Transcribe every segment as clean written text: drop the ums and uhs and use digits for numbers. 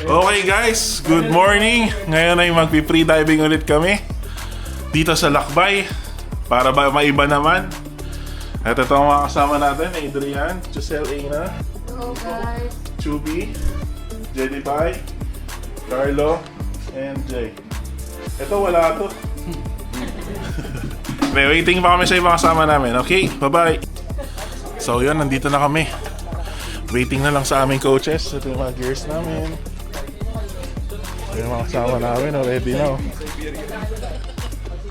Okay guys, good morning. Ngayon ay magpi-free diving ulit kami dito sa Lakbay para ba maiba naman. At ito ang mga kasama natin, Adrian, Giselle Aina, Hello guys. Chubby, Jenny Pai, Carlo, and Jay. Ito wala to. May waiting pa kami sa ibang kasama namin. Okay, bye-bye. So yun, nandito na kami. Waiting na lang sa aming coaches. Ito yung mga gears namin. Ito yung mga kasama namin. Ready na.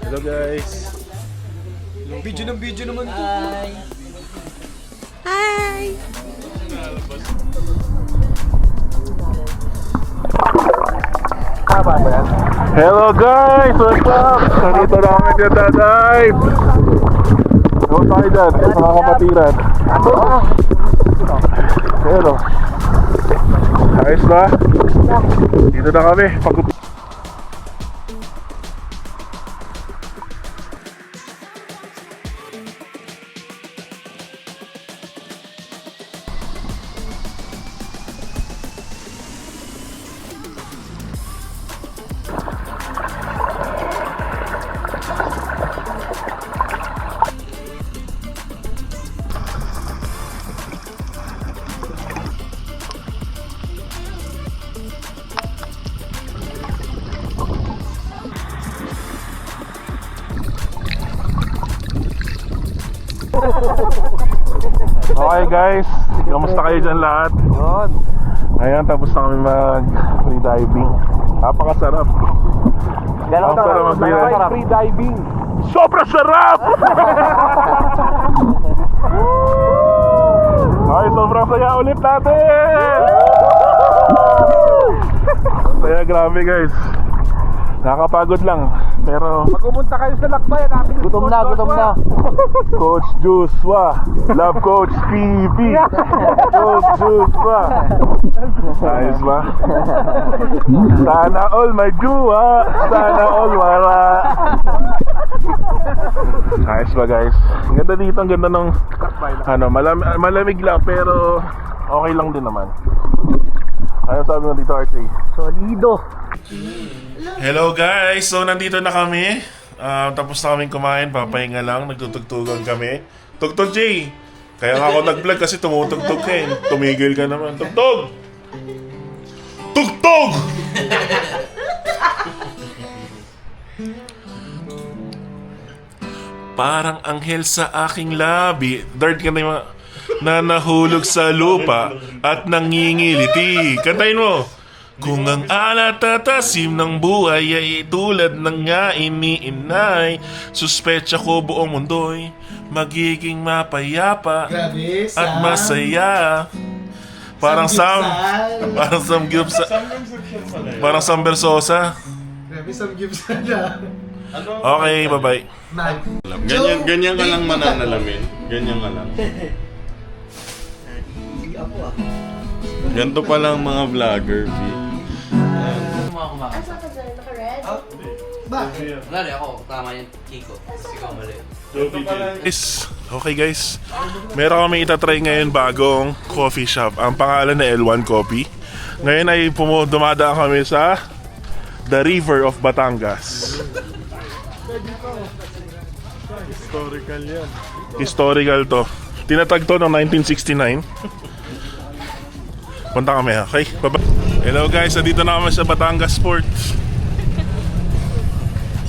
Hello guys. Video ng video naman to. Hi. Hello guys! What's up? Nandito na kami nagdadive. Hello tayo dyan, mga kapatiran. Hello. Ayos ba? Dito na kami. Okay guys, kamusta kayo dyan lahat? Yun. Ngayon tapos na kami mag free diving. Napakasarap. Gano'n Ang sarap mag free diving. Sobrang sarap! Ay, sobrang saya ulit natin! Saya, grabe guys. Nakakapagod lang. Pero Pag pumunta kayo sa Lakbay, natin gutom na. Coach Joshua, love Coach PB, Coach Joshua. Ayos ba? Sana all may jowa, sana all wala. Ayos ba guys? Ang ganda dito, ang ganda ng malamig lang pero okay lang din naman. Ano sabi mo dito, RJ? Solido. Hello guys! So nandito na kami. Tapos na kaming kumain, papahinga lang, nagtutugtugan kami. Tugtog Jay! Kaya nga ako nag-vlog kasi tumutugtog ka eh. Tumigil ka naman. Tugtog! Tugtog! Parang anghel sa aking labi. Dart ka na yung mga na nahulog sa lupa at nangingiliti. Kantayin mo! Kung ang alatatasim ng buhay ay tulad ng nga iniinay, suspecha ko buong mundo'y magiging mapayapa at masaya. Parang Sam Gibson. Parang Sam Versosa. Grabe, Sam Gibson na. Okay, bye-bye. Ganyan ka lang mananalamin. Ganyan ka lang. Ganito pa lang mga vlogger, B. Asa ka dyan? Naka-red? Wala rin ako, tama yung Kiko. Tapos ikaw mali. Okay guys, meron kami itatry ngayon bagong coffee shop. Ang pangalan na L1 Coffee. Ngayon ay dumadaan kami sa The River of Batangas. Historical yan. Historical to. Tinatag to noong 1969. Punta kami ha, okay? Bye-bye. Hello guys, nandito na kami sa Batangas Port.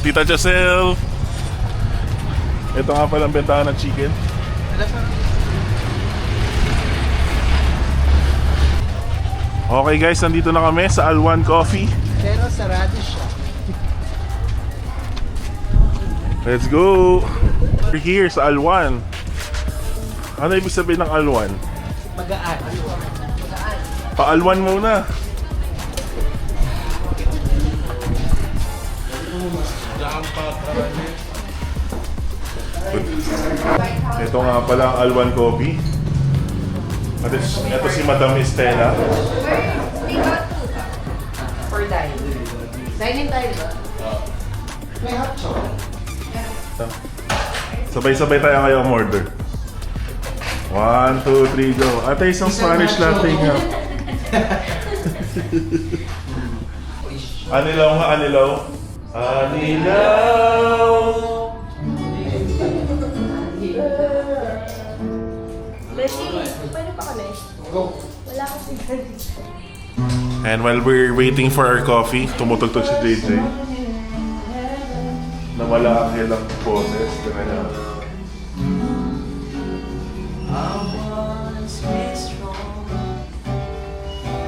Tita Giselle. Ito nga palang bentahan ng chicken. Okay guys, nandito na kami sa L1 Coffee. Pero sarado siya. Let's go! We're here sa L1. Ano ibig sabihin ng L1? Magaan. Pa-L1 muna. Ito nga pala ang L1 Coffee. At ito si Madam Estela. For dine. Dine-in tayo ba? May hot chocolate. Sabay-sabay tayo ngayong order. 1, 2, 3, go. Ate, isang Spanish latte nga. Anilaw nga, anilaw. Anilaw. Pwede pa kami? Wala kasi And while we're waiting for our coffee, tumutugtog si JJ. Nawala ang ilang boses. Ganyan.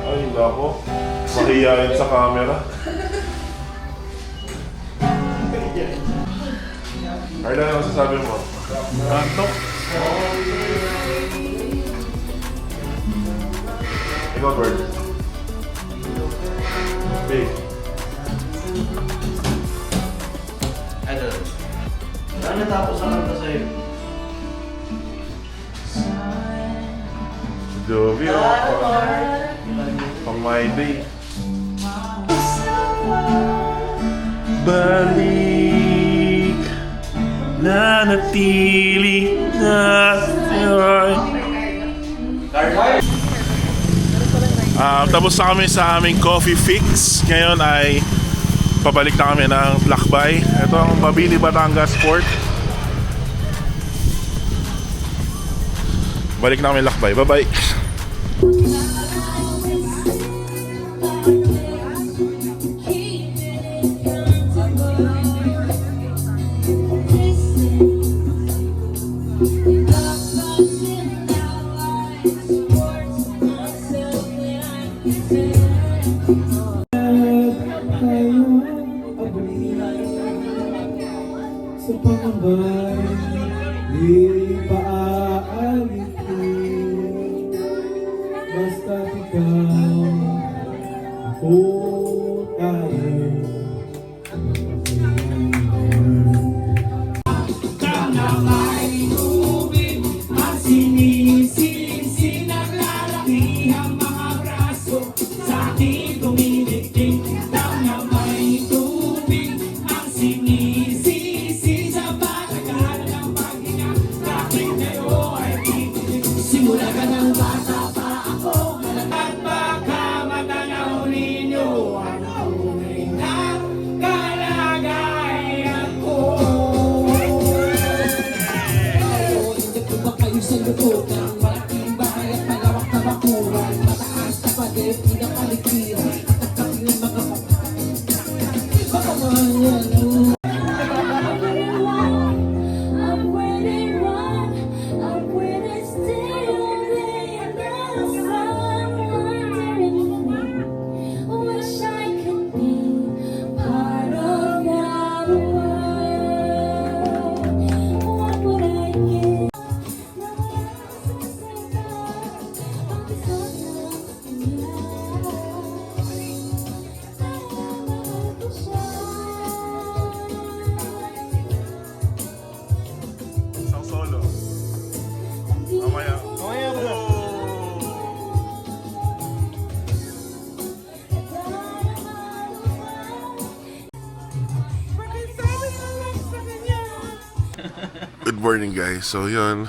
Ay, nako. Mahihayin sa camera. Arlan, ano masasabi mo? Antok? Ikaw, Bird. Big. Idol. Saan natapos ang kanta sa'yo? Jovi, pang my day. Balik na natili na tapos na kami sa aming coffee fix. Ngayon ay pabalik na kami ng Lakbay. Ito ang Mabini Batangas Port. Balik na kami Lakbay. Bye-bye. Sa pangambay, di paalitin. Basta ikaw, ako tayo. Kana may tubig, at sinisisin naglalaki ang mga braso sa ating tumiliktik. Kana may tubig, ang sinisisi sa patagal ng paghinga. Bakit kayo ay titigil? Simula ka ng bata pa ako, at baka matanaw ninyo ang tunay na kalagayan ko. Hindi ko ba kayo sa lututan? Malaking bahay at malawak na bakuran, mataas na pader, pinapalikiran, at ang kapilang mga baka mahalan. Isang solo. Mamaya. Mamaya bro. Good morning guys. So yun,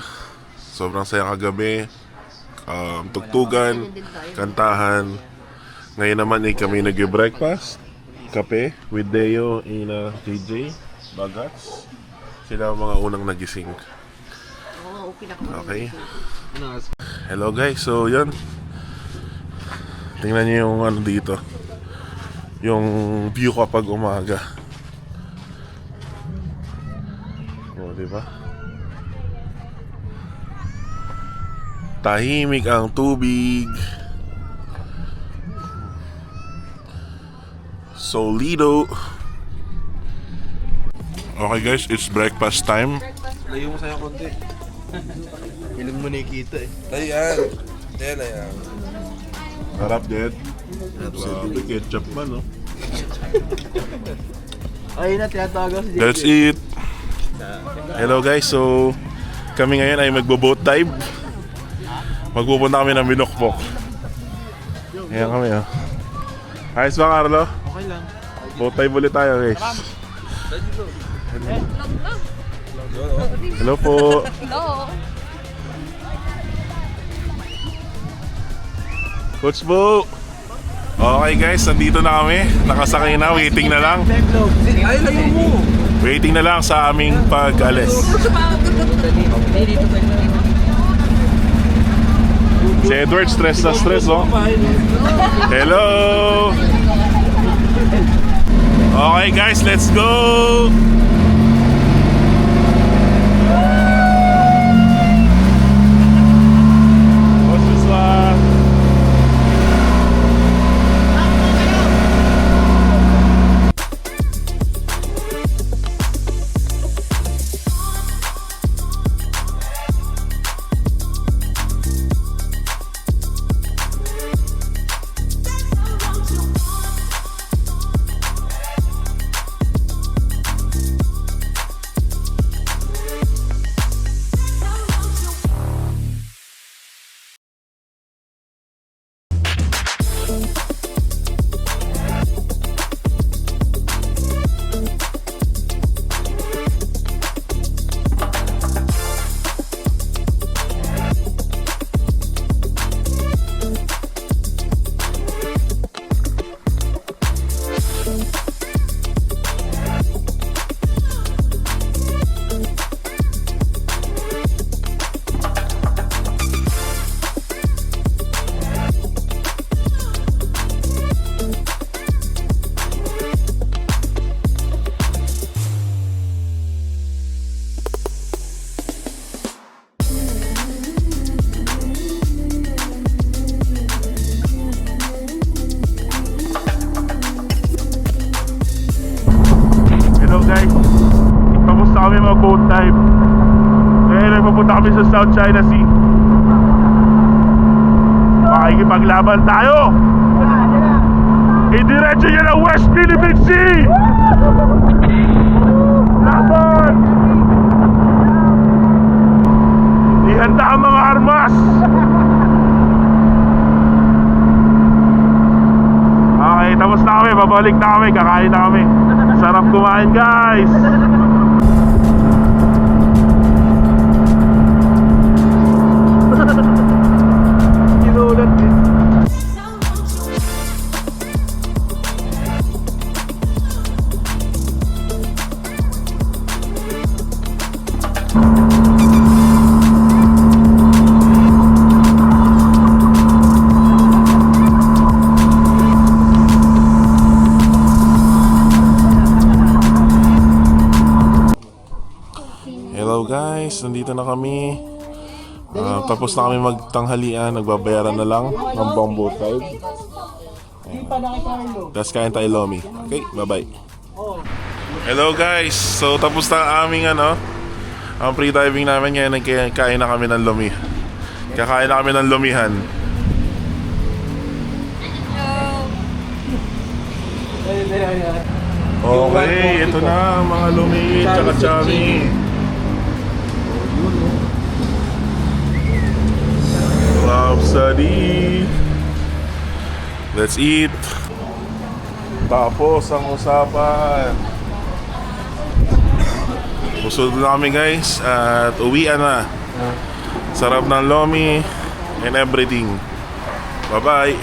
sobrang saya kagabi. Tugtugan, kantahan. Ngayon naman ay kami nag-breakfast. Kape with Deo, Ina, TJ, Bagats. Sila ang mga unang nagising. Okay. Hello guys, so yun. Tingnan niyo yung ano dito. Yung view kapag umaga. O, diba? Tahimik ang tubig. Solido. Okay guys, it's breakfast time. Layo mo sa'yo konti. Ilang mo nakikita eh. Ayan. Ayan. Harap, Dad. Grabe, ketchup man, no? Ay na, tinatago si That's it. Hello guys, so kami ngayon ay magbo-boat dive. Magpupunta kami ng Binokpok. Ayan kami, oh. Ayos ba, Carlo? Okay lang. Boat dive ulit tayo, guys. Hello po. Hello. Coach Bo. Okay guys, nandito na kami. Nakasakay na, waiting na lang. Ay, layo mo! Waiting na lang sa aming pag-alis. Si Edward, stress na stress, oh. Hello! Okay guys, let's go! What's this one? Hello guys, tapos na kami mga boat dive. Ngayon nagpapunta kami sa South China Sea. Makikipaglaban tayo! Idiretso niya ng West Philippine Sea! Laban! Ihanda ang mga armas! Okay, tapos na kami, babalik na kami, kakain na kami. Sarap kumain guys! Kinulat din. Hello guys, nandito na kami. Tapos na kami magtanghalian, nagbabayaran na lang ng buong boat ride. Tapos kain tayo lomi. Okay, bye-bye. Hello guys, so tapos na ang aming ang pre-diving namin ngayon. Nagkain na kami ng lomi. Kakain na kami ng lomihan. Okay, ito na mga lomi tsaka chami. Rhapsody. Let's eat. Tapos ang usapan. Busog na kami guys at uwian na. Sarap ng lomi and everything. Bye bye.